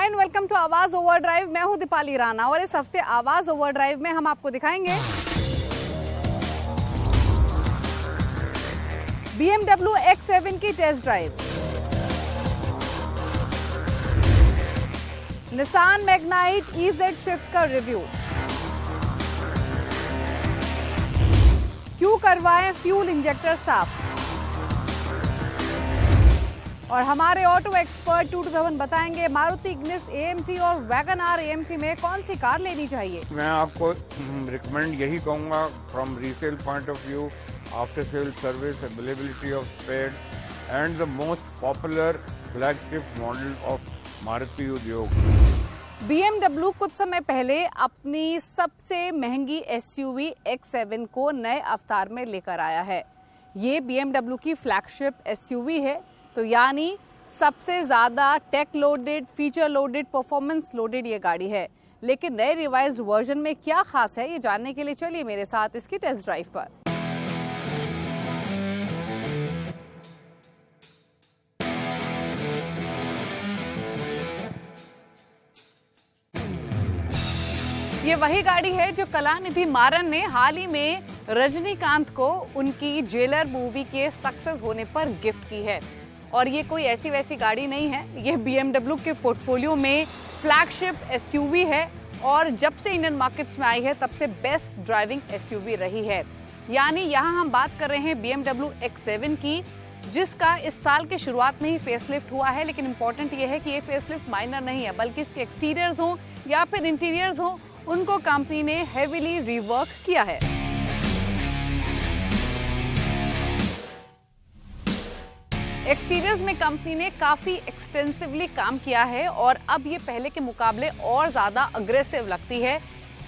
Hi and welcome to आवाज overdrive. मैं हूं दीपाली राणा और इस हफ्ते आवाज ओवरड्राइव में हम आपको दिखाएंगे BMW X7 की test drive, Nissan Magnite EZ shift का रिव्यू, क्यों करवाएं फ्यूल इंजेक्टर साफ, और हमारे ऑटो एक्सपर्ट 2 to 7 बताएंगे मारुति इग्निस AMT और वैगन आर AMT में कौन सी कार लेनी चाहिए। मैं आपको रिकमेंड यही कहूँगा from resale point of view, after sale service, availability of spare and the most popular flagship model of Maruti Udyog. BMW कुछ समय पहले अपनी सबसे महंगी SUV X7 को नए अवतार में लेकर आया है। ये BMW की फ्लैगशिप SUV है, तो यानी सबसे ज़्यादा tech loaded, feature loaded, performance loaded ये गाड़ी है। लेकिन नए रिवाइज्ड वर्जन में क्या खास है, ये जानने के लिए चलिए मेरे साथ इसकी टेस्ट ड्राइव पर। ये वही गाड़ी है जो कलानिधि मारन ने हाल ही में रजनीकांत को उनकी जेलर मूवी के सक्सेस होने पर गिफ्ट की है। और ये कोई ऐसी वैसी गाड़ी नहीं है, ये BMW के पोर्टफोलियो में फ्लैगशिप SUV है और जब से इंडियन मार्केट्स में आई है तब से बेस्ट ड्राइविंग SUV रही है। यानी यहाँ हम बात कर रहे हैं BMW X7 की, जिसका इस साल के शुरुआत में ही फेसलिफ्ट हुआ है। लेकिन इंपॉर्टेंट ये है कि ये फेसलिफ्ट माइनर नहीं है, बल्कि इसके एक्सटीरियर्स हो या फिर इंटीरियर्स हो, उनको कंपनी ने हेवीली रिवर्क किया है। एक्सटीरियर्स में कंपनी ने काफी एक्सटेंसिवली काम किया है और अब ये पहले के मुकाबले और ज्यादा अग्रेसिव लगती है।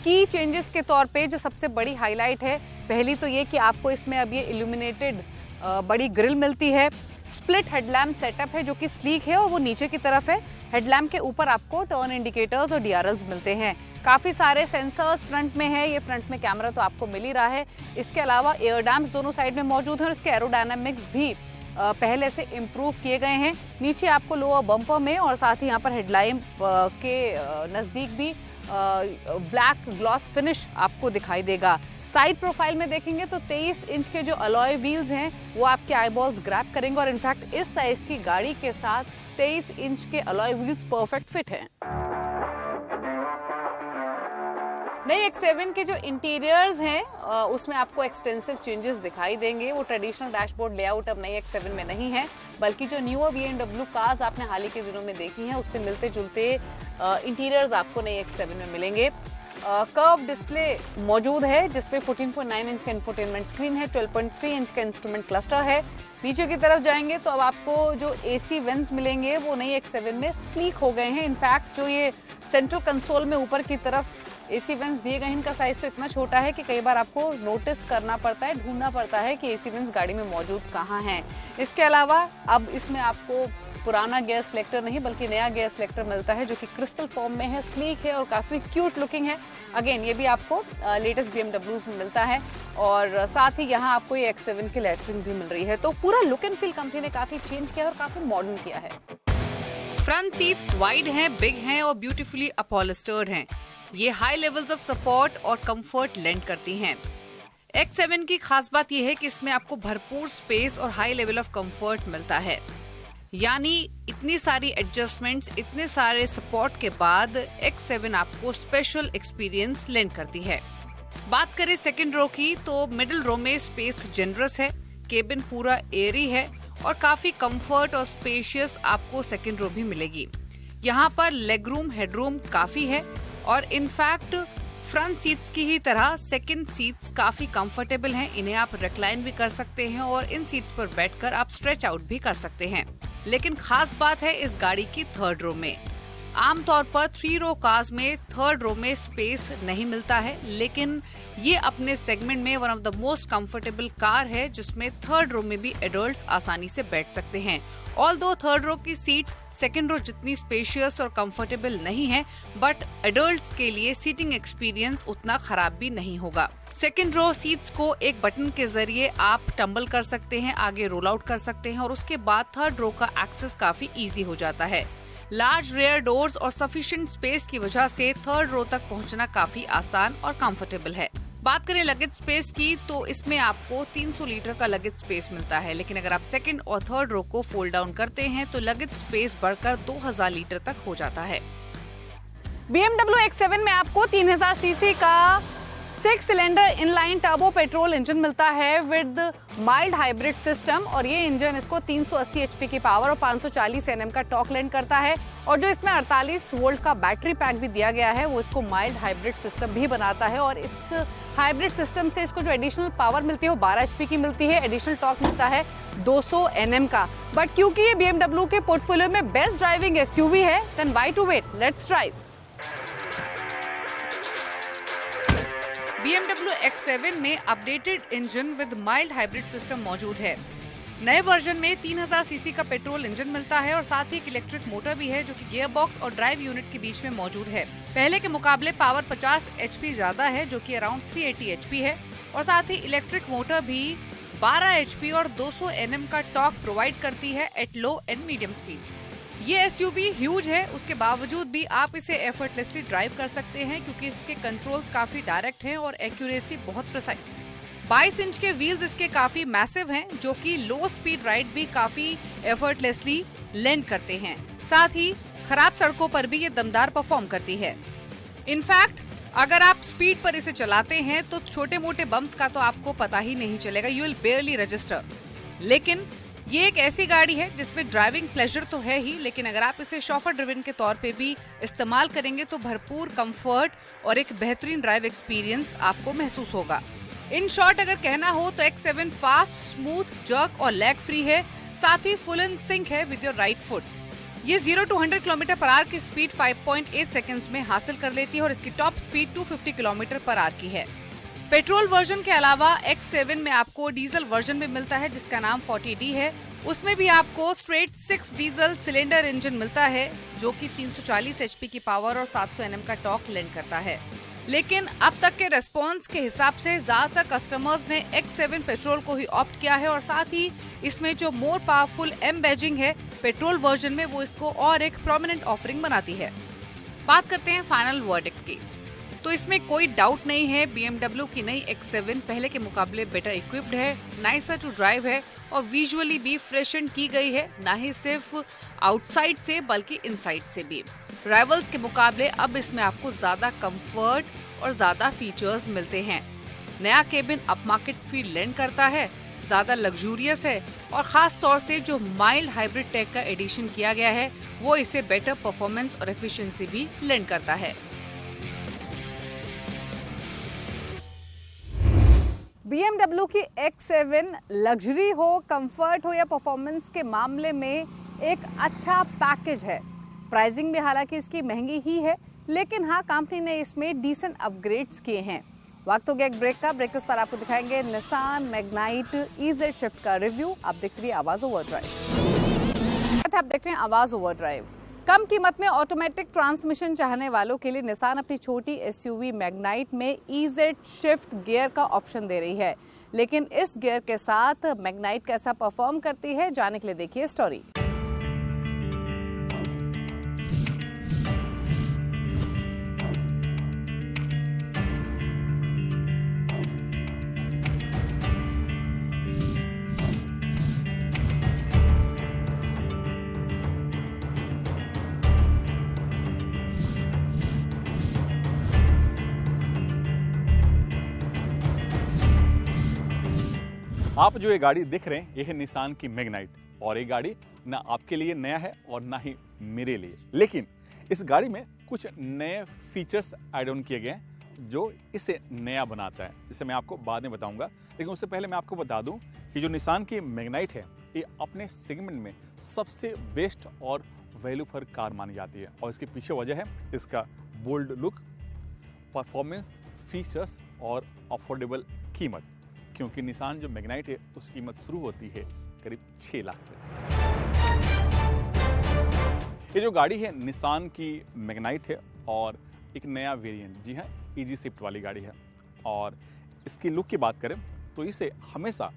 की चेंजेस के तौर पे जो सबसे बड़ी हाईलाइट है, पहली तो ये कि आपको इसमें अब ये इल्यूमिनेटेड बड़ी ग्रिल मिलती है। स्प्लिट हेडलैम्प सेटअप है जो कि स्लीक है और वो नीचे की तरफ है। हेडलैम्प के ऊपर आपको टर्न इंडिकेटर्स और DRLs मिलते हैं। काफ़ी सारे सेंसर्स फ्रंट में है, ये फ्रंट में कैमरा तो आपको मिल ही रहा है। इसके अलावा एयर डैम्प्स दोनों साइड में मौजूद हैं और इसके एरोडायनामिक्स भी पहले से इम्प्रूव किए गए हैं। नीचे आपको लोअर बम्पर में और साथ ही यहाँ पर हेडलाइट के नज़दीक भी ब्लैक ग्लॉस फिनिश आपको दिखाई देगा। साइड प्रोफाइल में देखेंगे तो 23 इंच के जो अलॉय व्हील्स हैं वो आपके आईबॉल्स ग्रैब करेंगे और इनफैक्ट इस साइज की गाड़ी के साथ 23 इंच के अलॉय व्हील्स परफेक्ट फिट हैं। नई X7 के जो इंटीरियर्स हैं उसमें आपको एक्सटेंसिव चेंजेस दिखाई देंगे। वो ट्रेडिशनल डैशबोर्ड लेआउट अब नई X7 में नहीं है, बल्कि जो न्यूअर BMW कार्स आपने हाल ही के दिनों में देखी हैं उससे मिलते जुलते इंटीरियर्स आपको नई X7 में मिलेंगे। कर्व डिस्प्ले मौजूद है जिसमें 14.9 इंच का इंफोटेनमेंट स्क्रीन है, 12.3 इंच का इंस्ट्रूमेंट क्लस्टर है। नीचे की तरफ जाएंगे तो अब आपको जो AC वेंट्स मिलेंगे वो नई X7 में स्लीक हो गए हैं। इनफैक्ट जो ये सेंट्रल कंसोल में ऊपर की तरफ AC वेंट्स दिए गए हैं, इनका साइज तो इतना छोटा है कि कई बार आपको नोटिस करना पड़ता है, ढूंढना पड़ता है कि AC वेंट्स गाड़ी में मौजूद कहाँ हैं। इसके अलावा अब इसमें आपको पुराना गियर सिलेक्टर नहीं बल्कि नया गियर सिलेक्टर मिलता है जो कि क्रिस्टल फॉर्म में है, स्लीक है और काफ़ी क्यूट लुकिंग है। अगेन ये भी आपको लेटेस्ट BMWs में मिलता है और साथ ही यहाँ आपको ये X7 की लेटरिंग भी मिल रही है। तो पूरा लुक एंड फील कंपनी ने काफ़ी चेंज किया है और काफ़ी मॉडर्न किया है। फ्रंट सीट्स वाइड हैं, बिग हैं और ब्यूटीफुली अपॉलिस्टर्ड हैं। ये हाई लेवल्स ऑफ सपोर्ट और कंफर्ट लेंड करती हैं। X7 की खास बात यह है कि इसमें आपको भरपूर स्पेस और हाई लेवल ऑफ कंफर्ट मिलता है। यानी इतनी सारी एडजस्टमेंट्स, इतने सारे सपोर्ट के बाद X7 आपको स्पेशल एक्सपीरियंस लेंड करती है। बात करें सेकंड रो की तो मिडिल रो में स्पेस जनरस है, केबिन पूरा एयरी है और काफी कंफर्ट और स्पेशियस आपको सेकंड रो भी मिलेगी। यहाँ पर लेग रूम, हेडरूम काफी है और इनफैक्ट फ्रंट सीट्स की ही तरह सेकंड सीट्स काफी कंफर्टेबल हैं। इन्हें आप रिक्लाइन भी कर सकते हैं और इन सीट्स पर बैठकर आप स्ट्रेच आउट भी कर सकते हैं। लेकिन खास बात है इस गाड़ी की थर्ड रो में। आमतौर पर 3 रो कार्स में थर्ड रो में स्पेस नहीं मिलता है, लेकिन ये अपने सेगमेंट में one of the most comfortable car है जिसमें थर्ड रो में भी एडल्ट्स आसानी से बैठ सकते हैं। ऑल्दो थर्ड रो की सीट्स सेकंड रो जितनी स्पेशियस और कंफर्टेबल नहीं है, बट एडल्ट्स के लिए सीटिंग एक्सपीरियंस उतना खराब भी नहीं होगा। सेकंड रो सीट्स को एक बटन के जरिए आप टम्बल कर सकते हैं, आगे रोल आउट कर सकते हैं और उसके बाद थर्ड रो का एक्सेस काफी इजी हो जाता है। लार्ज रेयर डोर्स और सफिशिएंट स्पेस की वजह से थर्ड रो तक पहुंचना काफी आसान और कंफर्टेबल है। बात करें लगेज स्पेस की तो इसमें आपको 300 लीटर का लगेज स्पेस मिलता है, लेकिन अगर आप सेकंड और थर्ड रो को फोल्ड डाउन करते हैं तो लगेज स्पेस बढ़कर 2000 लीटर तक हो जाता है। BMW X7 में आपको 3000 सीसी का 6 cylinder inline turbo petrol engine मिलता है विद माइल्ड हाइब्रिड सिस्टम, और ये इंजन इसको 380 एचपी की पावर और 540 एनएम का टॉर्क लैंड करता है। और जो इसमें 48 वोल्ट का बैटरी पैक भी दिया गया है वो इसको माइल्ड हाइब्रिड सिस्टम भी बनाता है। और इस हाइब्रिड सिस्टम से इसको जो एडिशनल पावर मिलती है वो 12 एचपी की मिलती है, एडिशनल टॉर्क मिलता है 200 एनएम का। बट क्योंकि ये BMW के पोर्टफोलियो में बेस्ट ड्राइविंग एसयूवी है, then why to wait, let's drive. BMW X7 में updated engine with mild hybrid system मौजूद है। नए वर्जन में 3000 सीसी का पेट्रोल इंजन मिलता है और साथ ही एक इलेक्ट्रिक मोटर भी है जो कि गियर बॉक्स और ड्राइव यूनिट के बीच में मौजूद है। पहले के मुकाबले पावर 50 एचपी ज्यादा है जो कि अराउंड 380 एचपी है, और साथ ही इलेक्ट्रिक मोटर भी 12 एचपी और 200 एनएम का टॉर्क प्रोवाइड करती है at low and medium speeds. ये एसयूवी ह्यूज है, उसके बावजूद भी आप इसे एफर्टलेसली ड्राइव कर सकते हैं क्योंकि इसके कंट्रोल्स काफी डायरेक्ट हैं और एक्यूरेसी बहुत प्रिसाइज। 22 इंच के व्हील्स इसके काफी मैसिव हैं जो कि लो स्पीड राइड भी काफी एफर्टलेसली लैंड करते हैं। साथ ही खराब सड़कों पर भी ये दमदार परफॉर्म करती है। इनफैक्ट अगर आप स्पीड पर इसे चलाते हैं तो छोटे मोटे बम्प्स का तो आपको पता ही नहीं चलेगा, यू विल बेयरली रजिस्टर। लेकिन ये एक ऐसी गाड़ी है जिसमें ड्राइविंग प्लेजर तो है ही, लेकिन अगर आप इसे शॉफर ड्रिवन के तौर पे भी इस्तेमाल करेंगे तो भरपूर कंफर्ट और एक बेहतरीन ड्राइव एक्सपीरियंस आपको महसूस होगा। इन शॉर्ट अगर कहना हो तो X7 फास्ट, स्मूथ, जर्क और लैग फ्री है, साथ ही फुल इन सिंक है विद योर राइट फुट। ये 0 to 100 किलोमीटर पर आवर की स्पीड 5.8 सेकंड्स में हासिल कर लेती है और इसकी top speed 250 kilometre per hour की है। पेट्रोल वर्जन के अलावा X7 में आपको डीजल वर्जन भी मिलता है जिसका नाम 40D है। उसमें भी आपको स्ट्रेट 6 डीजल सिलेंडर इंजन मिलता है जो कि 340 एचपी की पावर और 700 एनएम का टॉर्क लैंड करता है। लेकिन अब तक के रेस्पॉन्स के हिसाब से ज्यादातर कस्टमर्स ने X7 पेट्रोल को ही ऑप्ट किया है, और साथ ही इसमें जो मोर पावरफुल एम बैजिंग है पेट्रोल वर्जन में वो इसको और एक प्रोमिनेंट ऑफरिंग बनाती है। बात करते हैं फाइनल वर्डिक्ट की, तो इसमें कोई डाउट नहीं है BMW की नई X7 पहले के मुकाबले बेटर इक्विप्ड है, नाइसर टू ड्राइव है और विजुअली भी फ्रेशन की गई है, ना ही सिर्फ आउटसाइड से बल्कि इनसाइड से भी। राइवल्स के मुकाबले अब इसमें आपको ज्यादा कंफर्ट और ज्यादा फीचर्स मिलते हैं। नया केबिन अपमार्केट फील लैंड करता है, ज्यादा लग्जूरियस है और खास तौर से जो माइल्ड हाइब्रिड टेक का एडिशन किया गया है वो इसे बेटर परफॉर्मेंस और एफिशिएंसी भी लैंड करता है। BMW की X7 लग्जरी हो, कंफर्ट हो या परफॉर्मेंस के मामले में एक अच्छा पैकेज है। प्राइसिंग भी हालांकि इसकी महंगी ही है, लेकिन हाँ कंपनी ने इसमें डिसेंट अपग्रेड्स किए हैं। वक्त हो गया एक ब्रेक का, ब्रेक पर आपको दिखाएंगे निसान मैग्नाइट EZ शिफ्ट का रिव्यू। आप देख रही हैं आवाज ओवर ड्राइव। आप देख रहे हैं आवाज ओवर ड्राइव। कम कीमत में ऑटोमेटिक ट्रांसमिशन चाहने वालों के लिए निसान अपनी छोटी SUV मैग्नाइट में EZ शिफ्ट गियर का ऑप्शन दे रही है, लेकिन इस गियर के साथ मैग्नाइट कैसा परफॉर्म करती है जानने के लिए देखिए स्टोरी। आप जो ये गाड़ी देख रहे हैं ये है निसान की मैग्नाइट, और ये गाड़ी ना आपके लिए नया है और ना ही मेरे लिए, लेकिन इस गाड़ी में कुछ नए फीचर्स ऐड ऑन किए गए हैं जो इसे नया बनाता है, जिसे मैं आपको बाद में बताऊंगा। लेकिन उससे पहले मैं आपको बता दूं कि जो निसान की मैग्नाइट है ये अपने सेगमेंट में सबसे बेस्ट और वैल्यू फॉर कार मानी जाती है, और इसके पीछे वजह है इसका बोल्ड लुक, परफॉर्मेंस, फीचर्स और अफोर्डेबल कीमत। क्योंकि निसान जो मैग्नाइट है उसकी कीमत शुरू होती है करीब 6 लाख से। ये जो गाड़ी है निसान की मैग्नाइट है और एक नया वेरिएंट, जी हाँ EZ शिफ्ट वाली गाड़ी है। और इसकी लुक की बात करें तो इसे हमेशा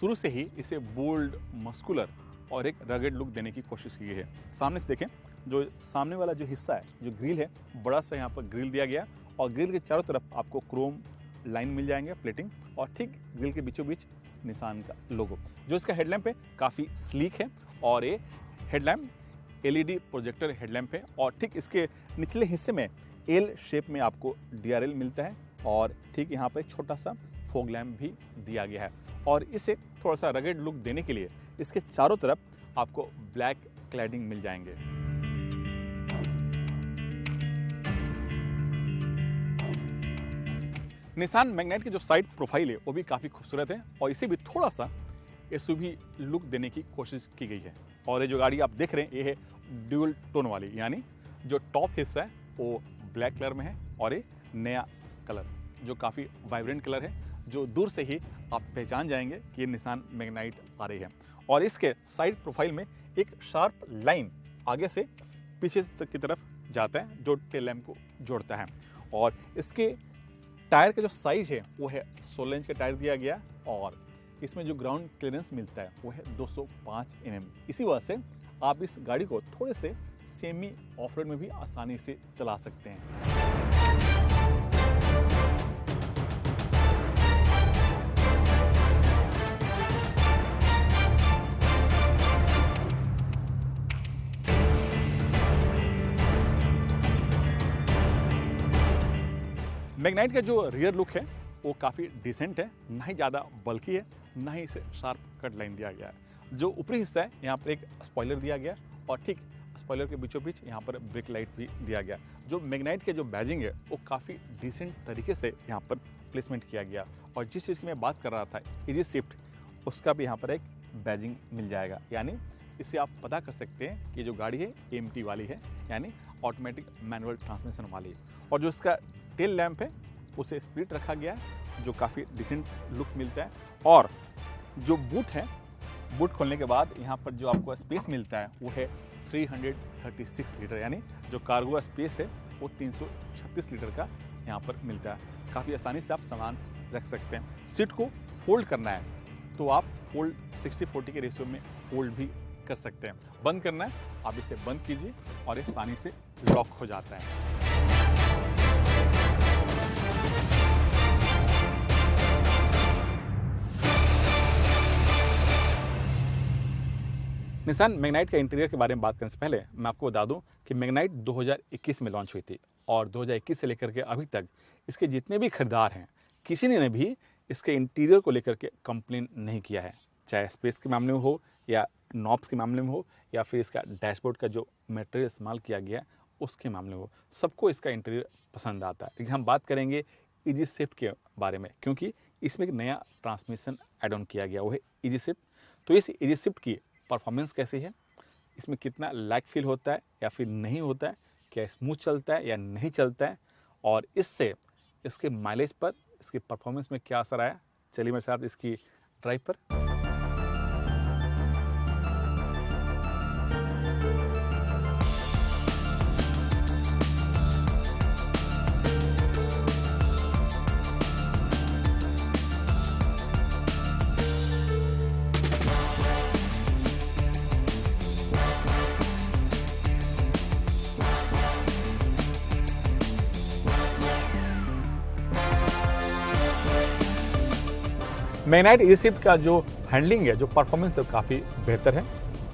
शुरू से ही इसे बोल्ड, मस्कुलर और एक रगेड लुक देने की कोशिश की है। सामने से देखें जो सामने वाला जो हिस्सा है, जो ग्रिल है, बड़ा सा यहाँ पर ग्रिल दिया गया और ग्रिल के चारों तरफ आपको क्रोम लाइन मिल जाएंगे, प्लेटिंग, और ठीक ग्रिल के बीचों बीच निसान का लोगो। जो इसका हेडलैम्प है काफ़ी स्लीक है और ये हेडलैम्प LED प्रोजेक्टर हेडलैम्प है और ठीक इसके निचले हिस्से में एल शेप में आपको DRL मिलता है और ठीक यहाँ पर छोटा सा फॉग लैम्प भी दिया गया है और इसे थोड़ा सा रगेड लुक देने के लिए इसके चारों तरफ आपको ब्लैक क्लैडिंग मिल जाएंगे। निसान मैग्नाइट की जो साइड प्रोफाइल है वो भी काफ़ी खूबसूरत है और इसे भी थोड़ा सा SUV लुक देने की कोशिश की गई है। और ये जो गाड़ी आप देख रहे हैं ये है ड्यूल टोन वाली, यानी जो टॉप हिस्सा है वो ब्लैक कलर में है और ये नया कलर जो काफ़ी वाइब्रेंट कलर है, जो दूर से ही आप पहचान जाएंगे कि ये निसान मैग्नाइट आ रही है। और इसके साइड प्रोफाइल में एक शार्प लाइन आगे से पीछे तक की तरफ जाता है जो टेल लैम्प को जोड़ता है। और इसके टायर का जो साइज है वो है 16 इंच का टायर दिया गया और इसमें जो ग्राउंड क्लियरेंस मिलता है वो है 205 mm। इसी वजह से आप इस गाड़ी को थोड़े से सेमी ऑफ रोड में भी आसानी से चला सकते हैं। मैग्नाइट का जो रियर लुक है वो काफ़ी डिसेंट है, ना ही ज़्यादा बल्कि है, ना ही इसे शार्प कट लाइन दिया गया है। जो ऊपरी हिस्सा है यहाँ पर एक स्पॉइलर दिया गया और ठीक स्पॉइलर के बीचों बीच यहाँ पर ब्रेक लाइट भी दिया गया। जो मैग्नाइट के जो बैजिंग है वो काफ़ी डिसेंट तरीके से यहाँ पर प्लेसमेंट किया गया और जिस चीज़ की मैं बात कर रहा था इजी शिफ्ट, उसका भी यहाँ पर एक बैजिंग मिल जाएगा, यानी इससे आप पता कर सकते हैं कि जो गाड़ी है AMT वाली है, यानी ऑटोमेटिक मैनुअल ट्रांसमिशन वाली है। और जो इसका टेल लैम्प है उसे स्प्लिट रखा गया है जो काफ़ी डिसेंट लुक मिलता है। और जो बूट है, बूट खोलने के बाद यहाँ पर जो आपको स्पेस मिलता है वो है 336 लीटर, यानी जो कार्गो स्पेस है वो 336 लीटर का यहाँ पर मिलता है। काफ़ी आसानी से आप सामान रख सकते हैं। सीट को फोल्ड करना है तो आप फोल्ड 60-40 के रेशियो में फोल्ड भी कर सकते हैं। बंद करना है आप इसे बंद कीजिए और ये आसानी से लॉक हो जाता है। निसान मैग्नाइट के इंटीरियर के बारे में बात करने से पहले मैं आपको बता दूं कि मैग्नाइट 2021 में लॉन्च हुई थी और 2021 से लेकर के अभी तक इसके जितने भी खरीदार हैं किसी ने भी इसके इंटीरियर को लेकर के कंप्लेन नहीं किया है, चाहे स्पेस के मामले में हो या नॉब्स के मामले में हो या फिर इसका डैशबोर्ड का जो मटेरियल इस्तेमाल किया गया है उसके मामले में हो। सबको इसका इंटीरियर पसंद आता है। लेकिन हम बात करेंगे इजी शिफ्ट के बारे में, क्योंकि इसमें एक नया ट्रांसमिशन एड ऑन किया गया वो है इजी शिफ्ट। तो इस इजी शिफ्ट की परफॉर्मेंस कैसी है, इसमें कितना लैग फील होता है या फिर नहीं होता है, क्या स्मूथ चलता है या नहीं चलता है, और इससे इसके माइलेज पर, इसकी परफॉर्मेंस में क्या असर आया, चलिए मेरे साथ इसकी ड्राइव पर। मैग्नाइट इजी शिफ्ट का जो हैंडलिंग है, जो परफॉर्मेंस है काफ़ी बेहतर है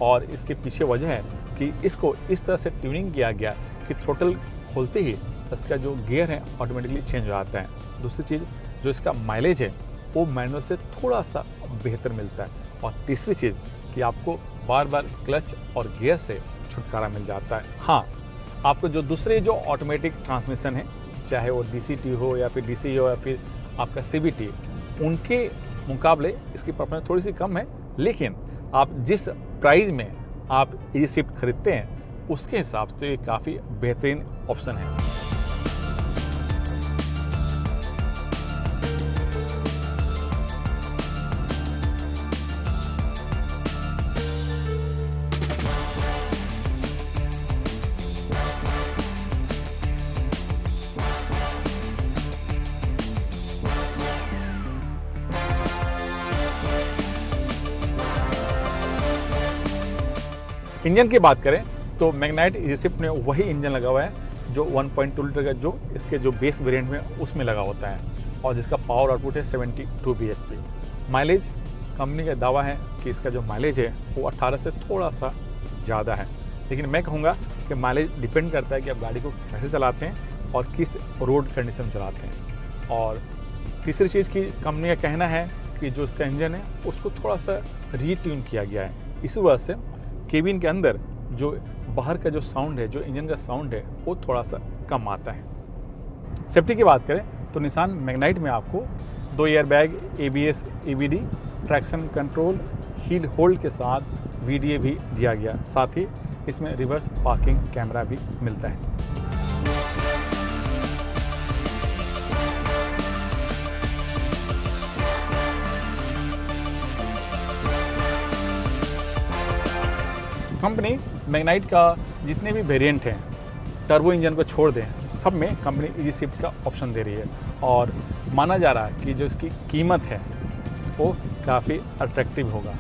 और इसके पीछे वजह है कि इसको इस तरह से ट्यूनिंग किया गया कि थ्रोटल खोलते ही इसका जो गियर है ऑटोमेटिकली चेंज हो जाता है। दूसरी चीज़, जो इसका माइलेज है वो मैनुअल से थोड़ा सा बेहतर मिलता है। और तीसरी चीज़ कि आपको बार बार क्लच और गियर से छुटकारा मिल जाता है। हाँ, आपको जो दूसरे जो ऑटोमेटिक ट्रांसमिशन है, चाहे वो DCT हो या फिर DC हो या फिर आपका CVT, उनके मुकाबले इसकी परफॉर्मेंस थोड़ी सी कम है, लेकिन आप जिस प्राइस में आप इजी शिफ्ट खरीदते हैं उसके हिसाब से ये काफ़ी बेहतरीन ऑप्शन है। इंजन की बात करें तो मैग्नाइट इजी शिफ्ट में वही इंजन लगा हुआ है जो 1.2 लीटर का जो इसके जो बेस वेरिएंट में उसमें लगा होता है और जिसका पावर आउटपुट है 72 bhp। माइलेज कंपनी का दावा है कि इसका जो माइलेज है वो 18 से थोड़ा सा ज़्यादा है, लेकिन मैं कहूँगा कि माइलेज डिपेंड करता है कि आप गाड़ी को कैसे चलाते हैं और किस रोड कंडीशन में चलाते हैं। और तीसरी चीज़ की कंपनी का कहना है कि जो इसका इंजन है उसको थोड़ा सा रीट्यून किया गया है, इस वजह से केबिन के अंदर जो बाहर का जो साउंड है, जो इंजन का साउंड है वो थोड़ा सा कम आता है। सेफ्टी की बात करें तो निसान मैग्नाइट में आपको 2 airbag, ABS, EBD, traction control, heel hold के साथ VDA भी दिया गया, साथ ही इसमें रिवर्स पार्किंग कैमरा भी मिलता है। कंपनी मैग्नाइट का जितने भी वेरिएंट हैं, टर्बो इंजन को छोड़ दें, सब में कंपनी इजी शिफ्ट का ऑप्शन दे रही है और माना जा रहा है कि जो इसकी कीमत है वो काफ़ी अट्रैक्टिव होगा।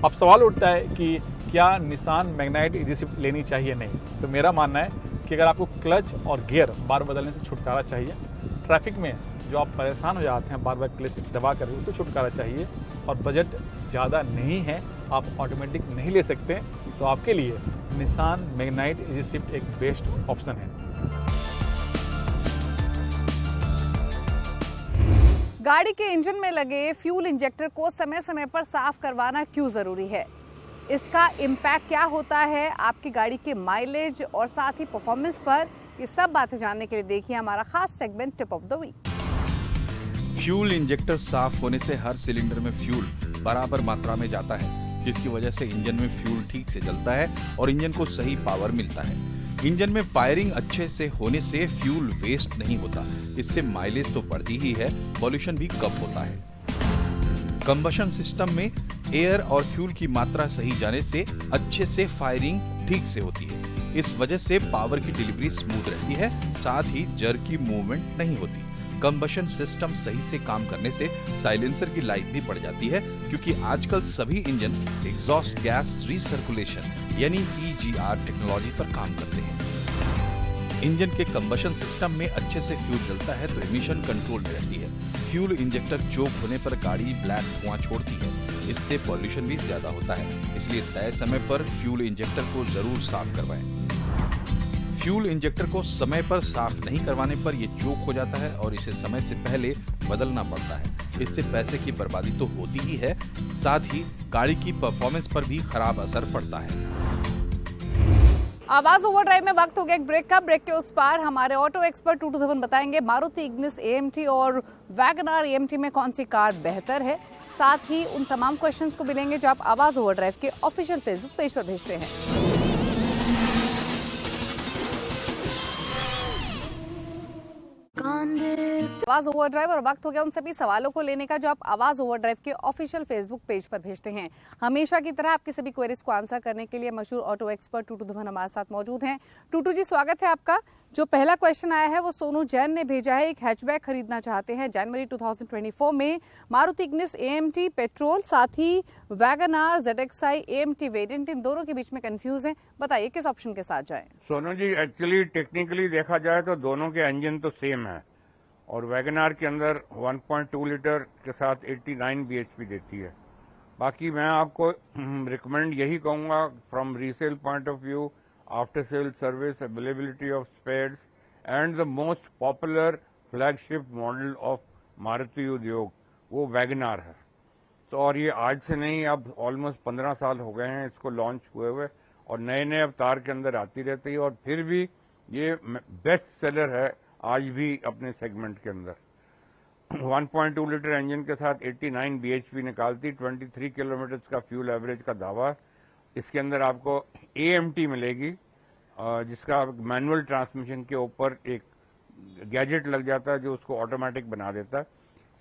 अब सवाल उठता है कि क्या निसान मैग्नाइट इजी शिफ्ट लेनी चाहिए नहीं, तो मेरा मानना है कि अगर आपको क्लच और गियर बार बदलने से छुटकारा चाहिए, ट्रैफिक में जो आप परेशान हो जाते हैं बार बार क्लच दबा कर, उससे छुटकारा चाहिए और बजट ज़्यादा नहीं है, आप ऑटोमेटिक नहीं ले सकते, तो आपके लिए निसान मैग्नाइट इजी शिफ्ट एक बेस्ट ऑप्शन है। गाड़ी के इंजन में लगे फ्यूल इंजेक्टर को समय समय पर साफ करवाना क्यों जरूरी है, इसका इम्पैक्ट क्या होता है आपकी गाड़ी के माइलेज और साथ ही परफॉर्मेंस पर, ये सब बातें जानने के लिए देखिए हमारा खास segment tip of the week. Fuel injector साफ होने से हर सिलेंडर में फ्यूल बराबर मात्रा में जाता है, जिसकी वजह से इंजन में फ्यूल ठीक से जलता है और इंजन को सही पावर मिलता है। इंजन में फायरिंग अच्छे से होने से फ्यूल वेस्ट नहीं होता, इससे माइलेज तो बढ़ती ही है, पॉल्यूशन भी कम होता है। कंबशन सिस्टम में एयर और फ्यूल की मात्रा सही जाने से अच्छे से फायरिंग ठीक से होती है, इस वजह से पावर की डिलीवरी स्मूथ रहती है, साथ ही जर की मूवमेंट नहीं होती। कंबशन सिस्टम सही से काम करने से साइलेंसर की लाइफ भी बढ़ जाती है, क्योंकि आजकल सभी इंजन एग्जॉस्ट गैस रिसर्कुलेशन यानी EGR टेक्नोलॉजी पर काम करते हैं। इंजन के कंबशन सिस्टम में अच्छे से फ्यूल जलता है तो एमिशन कंट्रोल में रहती है। फ्यूल इंजेक्टर चोक होने पर गाड़ी ब्लैक धुआं छोड़ती है, इससे पॉल्यूशन भी ज्यादा होता है, इसलिए तय समय पर फ्यूल इंजेक्टर को जरूर साफ करवाएं। फ्यूल इंजेक्टर को समय पर साफ नहीं करवाने पर यह चोक हो जाता है और इसे समय से पहले बदलना पड़ता है, इससे पैसे की बर्बादी तो होती ही है, साथ ही गाड़ी की परफॉर्मेंस पर भी खराब असर पड़ता है। आवाज ओवरड्राइव में वक्त हो गया एक ब्रेक का। ब्रेक के उस पार हमारे ऑटो एक्सपर्ट 227 बताएंगे मारुति इग्निस AMT और वैगनआर AMT में कौन सी कार बेहतर है, साथ ही उन तमाम क्वेश्चंस को मिलेंगे जो आप आवाज ओवरड्राइव के ऑफिशियल फेसबुक पेज पर भेजते हैं। आवाज ओवरड्राइव और वक्त हो गया उन सभी सवालों को लेने का जो आप आवाज ओवरड्राइव के ऑफिशियल फेसबुक पेज पर भेजते हैं। हमेशा की तरह आपकी सभी क्वेरीज को आंसर करने के लिए मशहूर ऑटो एक्सपर्ट 227 हमारे साथ मौजूद हैं। 22 जी स्वागत है आपका। जो पहला क्वेश्चन आया है वो सोनू जैन ने भेजा है। एक हैचबैक खरीदना चाहते हैं जनवरी 2024 में, मारुति इग्निस AMT पेट्रोल, साथ ही वैगनआर ZXi AMT वेरिएंट, इन दोनों के बीच में कंफ्यूज हैं, बताइए किस ऑप्शन के साथ जाएं? सोनू जी, एक्चुअली टेक्निकली देखा जाए तो दोनों के इंजन तो सेम है और वैगनआर के अंदर 1.2 लीटर के साथ 89 bhp देती है। बाकी मैं आपको रिकमेंड यही कहूँगा from resale point of view, after sale service, availability of spares and the most popular flagship model of Maruti Udyog वो वैगनआर है। तो और ये आज से नहीं, अब ऑलमोस्ट 15 साल हो गए हैं इसको लॉन्च हुए हुए और नए नए अवतार के अंदर आती रहती है और फिर भी ये बेस्ट सेलर है आज भी अपने सेगमेंट के अंदर। 1.2 लीटर इंजन के साथ 89 bhp निकालती, 23 किलोमीटर का फ्यूल एवरेज का दावा। इसके अंदर आपको AMT मिलेगी जिसका मैनुअल ट्रांसमिशन के ऊपर एक गैजेट लग जाता है जो उसको ऑटोमेटिक बना देता है।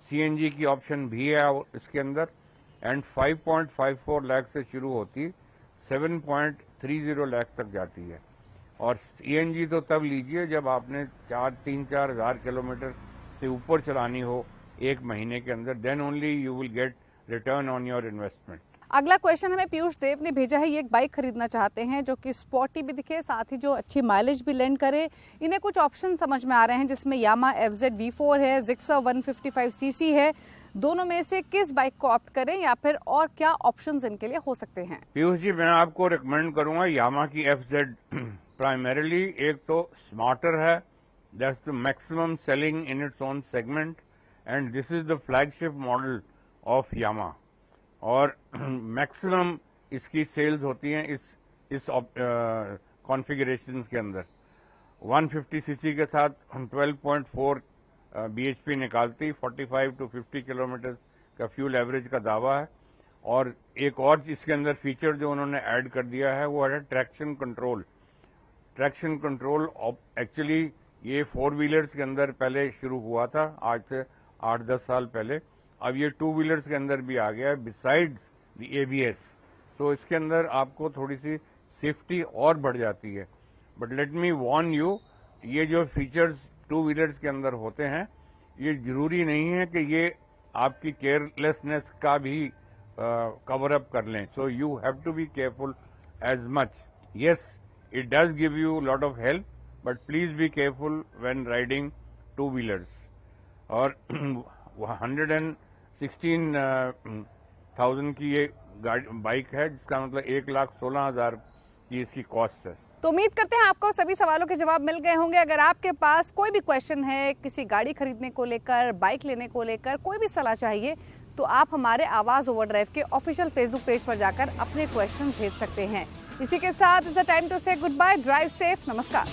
CNG की ऑप्शन भी है इसके अंदर एंड 5.54 लाख से शुरू होती 7.30 लाख तक जाती है। और CNG तो तब लीजिए जब आपने 3-4 हज़ार किलोमीटर से ऊपर चलानी हो एक महीने के अंदर, then only you will get return on your investment. अगला क्वेश्चन हमें पीयूष देव ने भेजा है। ये एक बाइक खरीदना चाहते हैं जो कि स्पोर्टी भी दिखे, साथ ही जो अच्छी माइलेज भी लैंड करे। इन्हें कुछ ऑप्शन समझ में आ रहे हैं जिसमें यामा FZ V4 है, जिक्सर 155cc है। दोनों में से किस बाइक को ऑप्ट करें या फिर और क्या ऑप्शंस इनके लिए हो सकते हैं? पीयूष जी, मैं आपको रिकमेंड करूंगा यामा की FZ। प्राइमरीली एक तो स्मार्टर है, that's the maximum selling in its own segment and this is the flagship model of Yamaha. और मैक्सिमम इसकी सेल्स होती हैं इस कॉन्फ़िगरेशंस के अंदर। 150cc के साथ 12.4 bhp निकालती, 45 to 50 किलोमीटर का फ्यूल एवरेज का दावा है। और एक और इसके अंदर फीचर जो उन्होंने ऐड कर दिया है वो है traction control. Traction control actually ये 4 व्हीलर्स के अंदर पहले शुरू हुआ था, आज से 8-10 साल पहले। अब ये 2 व्हीलर्स के अंदर भी आ गया है बिसाइड्स द ABS। तो इसके अंदर आपको थोड़ी सी सेफ्टी और बढ़ जाती है। But let me warn you, ये जो फीचर्स 2 व्हीलर्स के अंदर होते हैं ये जरूरी नहीं है कि ये आपकी केयरलेसनेस का भी कवर अप कर लें। So you have to be careful as much. Yes, it does give you a lot of help, but please be careful when riding 2 wheelers। और 116,000 की ये बाइक है, जिसका मतलब 1,16,000 की इसकी कॉस्ट है। तो उम्मीद करते हैं आपको सभी सवालों के जवाब मिल गए होंगे। अगर आपके पास कोई भी क्वेश्चन है किसी गाड़ी खरीदने को लेकर, बाइक लेने को लेकर, कोई भी सलाह चाहिए तो आप हमारे आवाज ओवरड्राइव के ऑफिशियल फेसबुक पेज पर जाकर अपने क्वेश्चन भेज सकते हैं। इसी के साथ इट्स द टाइम टू से गुड बाय। Drive safe. नमस्कार।